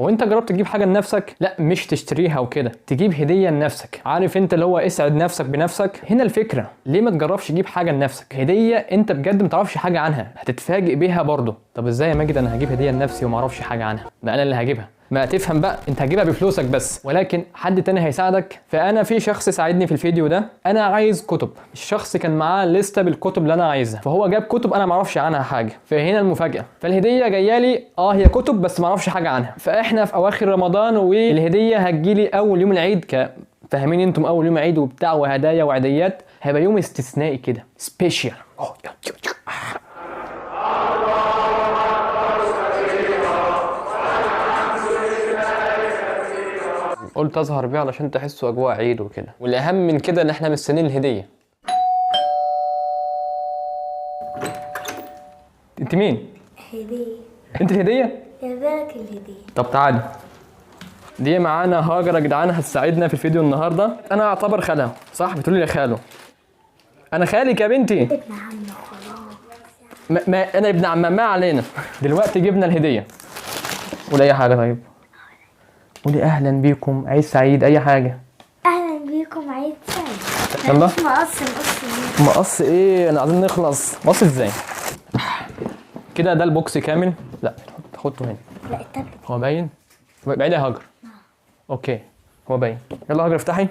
هو انت جربت تجيب حاجه لنفسك؟ لا مش تشتريها وكده، تجيب هديه لنفسك. عارف انت اللي هو اسعد نفسك بنفسك. هنا الفكره، ليه ما تجربش تجيب حاجه لنفسك، هديه انت بجد ما تعرفش حاجه عنها، هتتفاجئ بيها برضه. طب ازاي يا ماجد انا هجيب هديه لنفسي وما اعرفش حاجه عنها؟ ما انا اللي هجيبها. ما تفهم بقى، انت هتجيبها بفلوسك بس، ولكن حد تاني هيساعدك. فانا في شخص ساعدني في الفيديو ده. انا عايز كتب، الشخص كان معاه لسته بالكتب اللي انا عايزها، فهو جاب كتب انا ما اعرفش عنها حاجه. فهنا المفاجاه، فالهديه جايه لي هي كتب بس ما اعرفش حاجه عنها. فاحنا في اواخر رمضان والهديه هتجيلي اول يوم العيد، فاهمين انتم اول يوم عيد وبتاع وهدايا وعيديات، هيبقى يوم استثنائي كده سبيشال. قلت اظهر بيه علشان تحسوا اجواء عيد وكده، والاهم من كده ان احنا مستنيين الهديه. انت مين؟ هدية. انت الهديه؟ جايبالك الهدية. طب تعالي، دي معانا هاجر يا جدعان، هتساعدنا في الفيديو النهارده. انا اعتبر خالها صح؟ بتقولي لي يا خاله. انا خالك يا بنتي. ابن عم خلاص. ما انا ابن عم، ما علينا. دلوقتي جبنا الهديه. قولي اي حاجه. طيب قولي اهلا بيكم، عيد سعيد، اي حاجه. اهلا بيكم، عيد سعيد. يلا. مش مقص مقص ايه؟ انا عايزين نخلص. مقص ازاي؟ كده ده البوكس كامل. لا حطه هنا. لا التابلت. هو باين؟ بعيد يا هاجر. اوكي هو باين. يلا هاجر افتحي.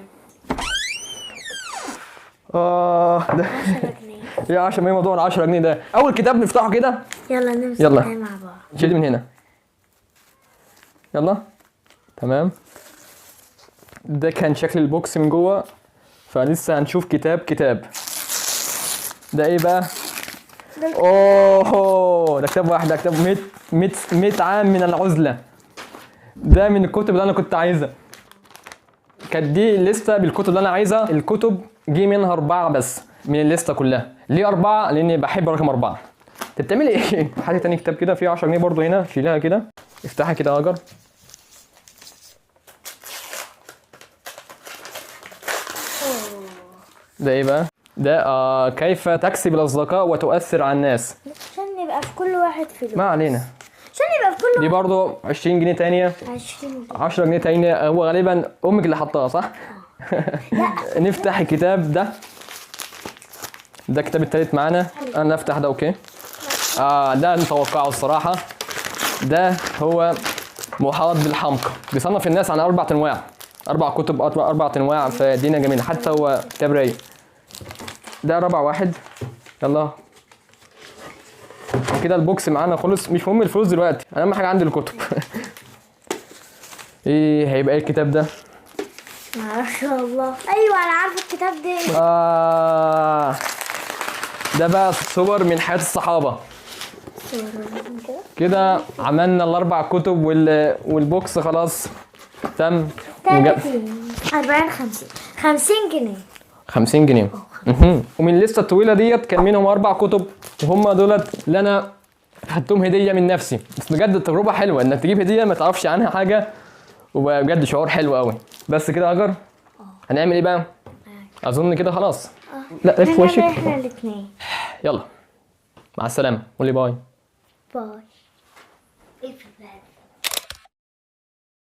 ده 10 جنيه. يا 10 ايه موضوع ال 10 جنيه ده؟ اول كتاب نفتحه كده. يلا نمسك يلا. مع بعض. شيل من هنا. يلا تمام. ده كان شكل البوكس من جوه، فلسه هنشوف كتاب. ده ايه بقى؟ اوه ده كتاب واحد، ده كتاب 100 عام من العزله. ده من الكتب اللي انا كنت عايزها. كانت دي لسته بالكتب اللي انا عايزها. الكتب جه منها 4 بس من الليسته كلها. ليه 4؟ لاني بحب رقم 4. انت بتعملي ايه؟ حاجه تاني كتاب كده فيه 10 جنيه برضو هنا، شيلها كده. افتحها كده يا هاجر. ده ايه بقى؟ ده كيف تكسب الاصدقاء وتؤثر على الناس. عشان يبقى في كل واحد فلوس. ما علينا. عشان يبقى في كل دي برضو 20 جنيه تانية. 20 جنيه. 10 جنيه تانية. هو غالبا امك اللي حطها صح؟ نفتح الكتاب ده. ده الكتاب التالت معانا. انا افتح ده. اوكي. ده نتوقعه الصراحة. ده هو محاط بالحمقى، بيصنف الناس عن 4 انواع. 4 كتب، 4 انواع، فدينا جميلة. حتى هو كتاب رايق. ده رابع واحد. يلا كده البوكس معانا خلص. مش مهم الفلوس دلوقتي، اهم حاجة عندي الكتب. ايه هيبقى ايه الكتاب ده؟ ما شاء الله. ايوه انا عارفه الكتاب ده. ده بقى صور من حياة الصحابة. كده عملنا ال4 كتب والبوكس خلاص تم. 30 40 50 جنيه. 50 جنيه. ومن الليسته الطويله ديت كان منهم 4 كتب، وهم دولت اللي انا خدتهم هديه من نفسي. بس بجد التجربه حلوه انك تجيب هديه ما تعرفش عنها حاجه، وبجد شعور حلو قوي. بس كده يا هاجر هنعمل ايه بقى؟ اظن كده خلاص. لا لف وشك. احنا الاثنين. يلا مع السلامه. قولي باي. باي.